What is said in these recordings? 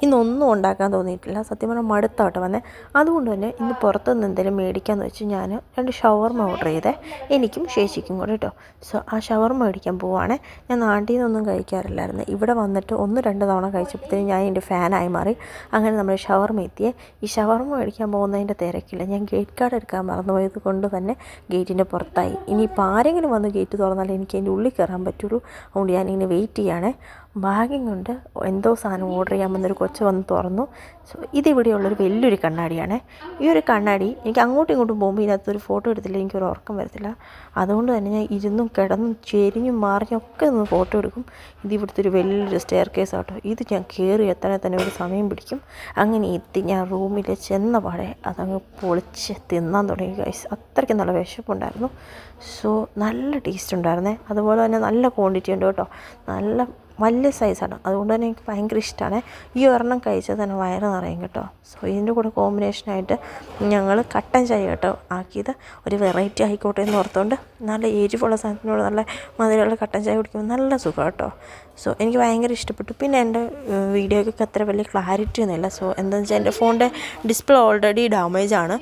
ഇന്നൊന്നും ഉണ്ടാക്കാൻ തോന്നിയിട്ടില്ല. സത്യം പറഞ്ഞാൽ മടുത്താട്ടോ വന്നേ. അതുകൊണ്ട് തന്നെ ഇന്ന് പുറത്തുനിന്ന് എന്തെങ്കിലും മേടിക്കാമെന്ന് വെച്ച് ഞാൻ 2 ഷവർമ ഓർഡർ ചെയ്തേ, എനിക്കും ചേച്ചിക്കും കൂടെ കേട്ടോ. സോ ആ ഷവർമ മേടിക്കാൻ പോവുകയാണേ. ഞാൻ നാട്ടിൽ നിന്നൊന്നും കഴിക്കാറില്ലായിരുന്നു. ഇവിടെ വന്നിട്ട് 1-2 തവണ കഴിച്ചപ്പോഴത്തേനും ഞാൻ എൻ്റെ ഫാനായി മാറി. അങ്ങനെ നമ്മൾ ഷവർമ എത്തിയേ. ഈ ഷവർമ മേടിക്കാൻ പോകുന്നതിൻ്റെ തിരക്കില്ല, ഞാൻ ഗേറ്റ് കാർഡ് എടുക്കാൻ മറന്നുപോയത് കൊണ്ട് തന്നെ ഗേറ്റിൻ്റെ പുറത്തായി. ഇനിയിപ്പോൾ ആരെങ്കിലും വന്ന് ഗേറ്റ് തുറന്നാലേ എനിക്ക് അതിൻ്റെ ഉള്ളിൽ കയറാൻ പറ്റുള്ളൂ. അതുകൊണ്ട് ഞാനിങ്ങനെ വെയിറ്റ് ചെയ്യുകയാണേ. ഭാഗ്യം കൊണ്ട് എന്തോ സാധനം ഓർഡർ ചെയ്യാൻ വന്നൊരു കൊച്ച് വന്ന് തുറന്നു. സോ ഇതിവിടെയുള്ളൊരു വലിയൊരു കണ്ണാടിയാണേ. ഈ ഒരു കണ്ണാടി എനിക്ക് അങ്ങോട്ടും ഇങ്ങോട്ടും പോകുമ്പോൾ ഇതിനകത്തൊരു ഫോട്ടോ എടുത്തില്ല എനിക്കൊരു ഉറക്കം വരത്തില്ല. അതുകൊണ്ട് തന്നെ ഞാൻ ഇരുന്നും കിടന്നും ചെരിഞ്ഞും മാറിഞ്ഞും ഒക്കെ നിന്ന് ഫോട്ടോ എടുക്കും. ഇതിവിടുത്തെ ഒരു വലിയൊരു സ്റ്റെയർ കേസ് ആട്ടോ. ഇത് ഞാൻ കയറി എത്താൻ തന്നെ ഒരു സമയം പിടിക്കും. അങ്ങനെ എത്തി ഞാൻ റൂമിൽ ചെന്ന പാടെ അതങ്ങ് പൊളിച്ച് തിന്നാൻ തുടങ്ങി ഗൈസ്. അത്രയ്ക്ക് നല്ല വിശപ്പുണ്ടായിരുന്നു. സോ നല്ല ടേസ്റ്റ് ഉണ്ടായിരുന്നേ. അതുപോലെ തന്നെ നല്ല ക്വാണ്ടിറ്റി ഉണ്ട് കേട്ടോ. നല്ല വലിയ സൈസാണ്. അതുകൊണ്ട് തന്നെ എനിക്ക് ഭയങ്കര ഇഷ്ടമാണ്. ഈ ഒരെണ്ണം കഴിച്ചാൽ തന്നെ വയറ് നിറയും കേട്ടോ. സോ ഇതിൻ്റെ കൂടെ കോമ്പിനേഷനായിട്ട് ഞങ്ങൾ കട്ടൻ ചായ കേട്ടോ ആക്കിയത്. ഒരു വെറൈറ്റി ആയിക്കോട്ടെ എന്ന് ഓർത്തുകൊണ്ട് നല്ല എരിവുള്ള സാധനത്തിനോട് നല്ല മധുരമുള്ള കട്ടൻ ചായ കുടിക്കുമ്പോൾ നല്ല സുഖം കേട്ടോ. സോ എനിക്ക് ഭയങ്കര ഇഷ്ടപ്പെട്ടു. പിന്നെ എൻ്റെ വീഡിയോയ്ക്കൊക്കെ അത്ര വലിയ ക്ലാരിറ്റി ഒന്നുമില്ല. സോ എന്താണെന്ന് വെച്ചാൽ എൻ്റെ ഫോണിൻ്റെ ഡിസ്പ്ലേ ഓൾറെഡി ഡാമേജ് ആണ്.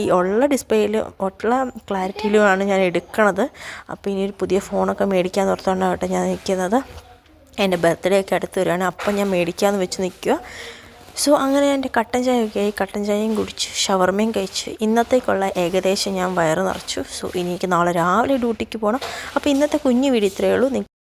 ഈ ഉള്ള ഡിസ്പ്ലേയിൽ ഉള്ള ക്ലാരിറ്റിയിലുമാണ് ഞാൻ എടുക്കണത്. അപ്പോൾ ഇനി ഒരു പുതിയ ഫോണൊക്കെ മേടിക്കാമെന്ന് ഓർത്തുകൊണ്ടാണ് കേട്ടോ ഞാൻ നിൽക്കുന്നത്. എൻ്റെ ബർത്ത്ഡേ ഒക്കെ അടുത്ത് വരികയാണ്. അപ്പം ഞാൻ മേടിക്കാമെന്ന് വെച്ച് നിൽക്കുക. സോ അങ്ങനെ എൻ്റെ കട്ടൻ ചായയൊക്കെ ആയി. കട്ടൻ ചായയും കുടിച്ച് ഷവർമയും കഴിച്ച് ഇന്നത്തേക്കുള്ള ഏകദേശം ഞാൻ വയറ് നിറച്ചു. സോ ഇനി എനിക്ക് നാളെ രാവിലെ ഡ്യൂട്ടിക്ക് പോകണം. അപ്പോൾ ഇന്നത്തെ കുഞ്ഞു വീഡിയോ ഇത്രയേ ഉള്ളൂ.